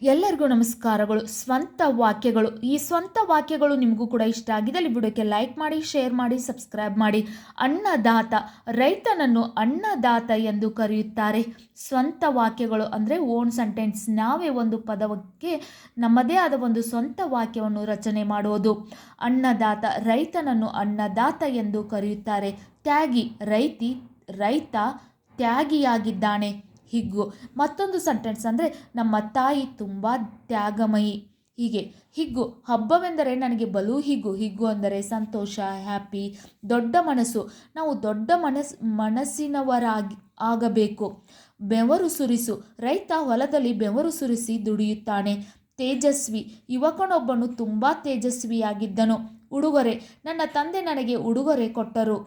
ಎಲ್ಲರಿಗೂ ನಮಸ್ಕಾರಗಳು. ಸ್ವಂತ ವಾಕ್ಯಗಳು. ಈ ಸ್ವಂತ ವಾಕ್ಯಗಳು ನಿಮಗೂ ಕೂಡ ಇಷ್ಟ ಆಗಿದ್ದಲ್ಲಿ ವಿಡಿಯೋಕ್ಕೆ ಲೈಕ್ ಮಾಡಿ, ಶೇರ್ ಮಾಡಿ, ಸಬ್ಸ್ಕ್ರೈಬ್ ಮಾಡಿ. ಅನ್ನದಾತ, ರೈತನನ್ನು ಅನ್ನದಾತ ಎಂದು ಕರೆಯುತ್ತಾರೆ. ಸ್ವಂತ ವಾಕ್ಯಗಳು ಅಂದರೆ ಓನ್ ಸೆಂಟೆನ್ಸ್. ನಾವೇ ಒಂದು ಪದಕ್ಕೆ ನಮ್ಮದೇ ಆದ ಒಂದು ಸ್ವಂತ ವಾಕ್ಯವನ್ನು ರಚನೆ ಮಾಡುವುದು. ಅನ್ನದಾತ, ರೈತನನ್ನು ಅನ್ನದಾತ ಎಂದು ಕರೆಯುತ್ತಾರೆ. ತ್ಯಾಗಿ, ರೈತ ತ್ಯಾಗಿಯಾಗಿದ್ದಾನೆ. ಹಿಗ್ಗು, ಮತ್ತೊಂದು ಸೆಂಟೆನ್ಸ್ ಅಂದರೆ ನಮ್ಮ ತಾಯಿ ತುಂಬ ತ್ಯಾಗಮಯಿ. ಹೀಗೆ ಹಿಗ್ಗು, ಹಬ್ಬವೆಂದರೆ ನನಗೆ ಬಲು ಹಿಗ್ಗು ಅಂದರೆ ಸಂತೋಷ, ಹ್ಯಾಪಿ. ದೊಡ್ಡ ಮನಸ್ಸು, ನಾವು ದೊಡ್ಡ ಆಗಬೇಕು. ಬೆವರು ಸುರಿಸು, ರೈತ ಹೊಲದಲ್ಲಿ ಬೆವರು ಸುರಿಸಿ ದುಡಿಯುತ್ತಾನೆ. ತೇಜಸ್ವಿ, ಯುವಕನೊಬ್ಬನು ತುಂಬ ತೇಜಸ್ವಿಯಾಗಿದ್ದನು. ಉಡುಗೊರೆ, ನನ್ನ ತಂದೆ ನನಗೆ ಉಡುಗೊರೆ ಕೊಟ್ಟರು.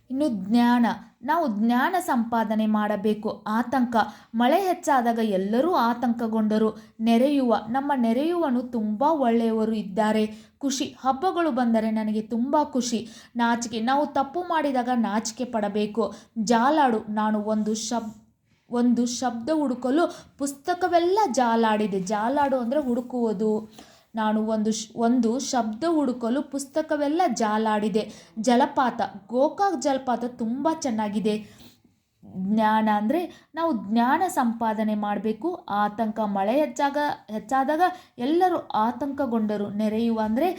ಇನ್ನು ಜ್ಞಾನ, ನಾವು ಜ್ಞಾನ ಸಂಪಾದನೆ ಮಾಡಬೇಕು. ಆತಂಕ, ಮಳೆ ಹೆಚ್ಚಾದಾಗ ಎಲ್ಲರೂ ಆತಂಕಗೊಂಡರು. ನೆರೆಯುವ, ನಮ್ಮ ನೆರೆಯುವನು ತುಂಬ ಒಳ್ಳೆಯವರು ಇದ್ದಾರೆ. ಖುಷಿ, ಹಬ್ಬಗಳು ಬಂದರೆ ನನಗೆ ತುಂಬ ಖುಷಿ. ನಾಚಿಕೆ, ನಾವು ತಪ್ಪು ಮಾಡಿದಾಗ ನಾಚಿಕೆ ಪಡಬೇಕು. ಜಾಲಾಡು, ನಾನು ಒಂದು ಶಬ್ದ ಹುಡುಕಲು ಪುಸ್ತಕವೆಲ್ಲ ಜಾಲಾಡಿದೆ. ಜಾಲಾಡು ಅಂದರೆ ಹುಡುಕುವುದು. ನಾನು ಒಂದು ಶಬ್ದ ಹುಡುಕಲು ಪುಸ್ತಕವೆಲ್ಲ ಜಾಲಾಡಿದೆ. ಜಲಪಾತ, ಗೋಕಾಕ್ ಜಲಪಾತ ತುಂಬ ಚೆನ್ನಾಗಿದೆ. ಜ್ಞಾನ ಅಂದರೆ ನಾವು ಜ್ಞಾನ ಸಂಪಾದನೆ ಮಾಡಬೇಕು. ಆತಂಕ, ಮಳೆ ಹೆಚ್ಚಾದಾಗ ಎಲ್ಲರೂ ಆತಂಕಗೊಂಡರು. ನೆರೆಯುವ ಅಂದರೆ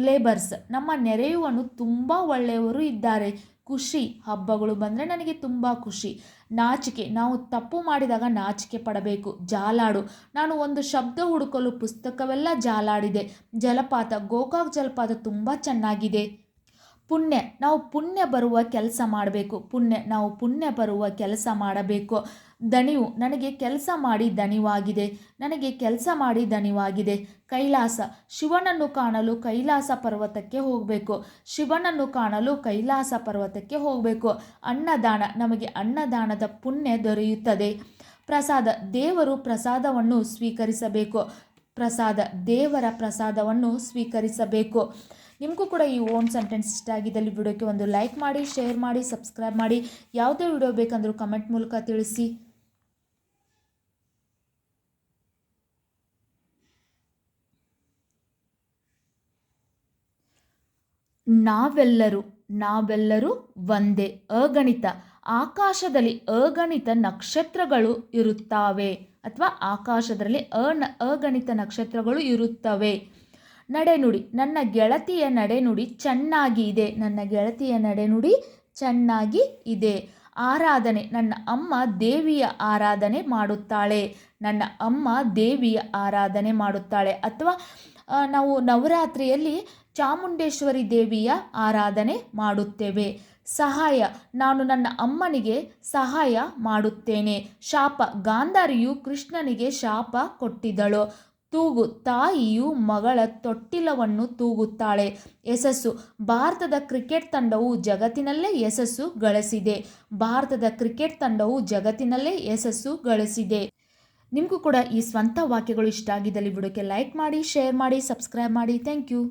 ಲೇಬರ್ಸ್, ನಮ್ಮ ನೆರೆಯುವನು ತುಂಬ ಒಳ್ಳೆಯವರು ಇದ್ದಾರೆ. ಖುಷಿ, ಹಬ್ಬಗಳು ಬಂದರೆ ನನಗೆ ತುಂಬ ಖುಷಿ. ನಾಚಿಕೆ, ನಾವು ತಪ್ಪು ಮಾಡಿದಾಗ ನಾಚಿಕೆ ಪಡಬೇಕು. ಜಾಲಾಡು, ನಾನು ಒಂದು ಶಬ್ದ ಹುಡುಕಲು ಪುಸ್ತಕವೆಲ್ಲ ಜಾಲಾಡಿದೆ. ಜಲಪಾತ, ಗೋಕಾಕ್ ಜಲಪಾತ ತುಂಬ ಚೆನ್ನಾಗಿದೆ. ಪುಣ್ಯ, ನಾವು ಪುಣ್ಯ ಬರುವ ಕೆಲಸ ಮಾಡಬೇಕು. ನಾವು ಪುಣ್ಯ ಬರುವ ಕೆಲಸ ಮಾಡಬೇಕು. ದಣಿವು, ನನಗೆ ಕೆಲಸ ಮಾಡಿ ದಣಿವಾಗಿದೆ. ಕೈಲಾಸ, ಶಿವನನ್ನು ಕಾಣಲು ಕೈಲಾಸ ಪರ್ವತಕ್ಕೆ ಹೋಗಬೇಕು. ಅನ್ನದಾನ, ನಮಗೆ ಅನ್ನದಾನದ ಪುಣ್ಯ ದೊರೆಯುತ್ತದೆ. ಪ್ರಸಾದ, ದೇವರು ಪ್ರಸಾದವನ್ನು ಸ್ವೀಕರಿಸಬೇಕು. ದೇವರ ಪ್ರಸಾದವನ್ನು ಸ್ವೀಕರಿಸಬೇಕು. ನಿಮಗೂ ಕೂಡ ಈ ಓನ್ ಸೆಂಟೆನ್ಸ್ ಇಷ್ಟ ಆಗಿದ್ದಲ್ಲಿ ವಿಡಿಯೋಕ್ಕೆ ಒಂದು ಲೈಕ್ ಮಾಡಿ, ಶೇರ್ ಮಾಡಿ, ಸಬ್ಸ್ಕ್ರೈಬ್ ಮಾಡಿ. ಯಾವುದೇ ವಿಡಿಯೋ ಬೇಕಂದ್ರೂ ಕಮೆಂಟ್ ಮೂಲಕ ತಿಳಿಸಿ. ನಾವೆಲ್ಲರೂ ಒಂದೇ. ಅಗಣಿತ, ಆಕಾಶದಲ್ಲಿ ಅಗಣಿತ ನಕ್ಷತ್ರಗಳು ಇರುತ್ತವೆ ಅಥವಾ ಆಕಾಶದಲ್ಲಿ ಅಗಣಿತ ನಕ್ಷತ್ರಗಳು ಇರುತ್ತವೆ. ನಡೆನುಡಿ, ನನ್ನ ಗೆಳತಿಯ ನಡೆನುಡಿ ಚೆನ್ನಾಗಿ ಇದೆ. ಆರಾಧನೆ, ನನ್ನ ಅಮ್ಮ ದೇವಿಯ ಆರಾಧನೆ ಮಾಡುತ್ತಾಳೆ. ಅಥವಾ ನಾವು ನವರಾತ್ರಿಯಲ್ಲಿ ಚಾಮುಂಡೇಶ್ವರಿ ದೇವಿಯ ಆರಾಧನೆ ಮಾಡುತ್ತೇವೆ. ಸಹಾಯ, ನಾನು ನನ್ನ ಅಮ್ಮನಿಗೆ ಸಹಾಯ ಮಾಡುತ್ತೇನೆ. ಶಾಪ, ಗಾಂಧಾರಿಯು ಕೃಷ್ಣನಿಗೆ ಶಾಪ ಕೊಟ್ಟಿದ್ದಳು. ತೂಗು, ತಾಯಿಯು ಮಗಳ ತೊಟ್ಟಿಲವನ್ನು ತೂಗುತ್ತಾಳೆ. ಯಶಸ್ಸು, ಭಾರತದ ಕ್ರಿಕೆಟ್ ತಂಡವು ಜಗತ್ತಿನಲ್ಲೇ ಯಶಸ್ಸು ಗಳಿಸಿದೆ. ನಿಮಗೂ ಕೂಡ ಈ ಸ್ವಂತ ವಾಕ್ಯಗಳು ಇಷ್ಟ ಆಗಿದ್ದಲ್ಲಿ ವಿಡಿಯೋಕ್ಕೆ ಲೈಕ್ ಮಾಡಿ, ಶೇರ್ ಮಾಡಿ, ಸಬ್ಸ್ಕ್ರೈಬ್ ಮಾಡಿ. Thank you.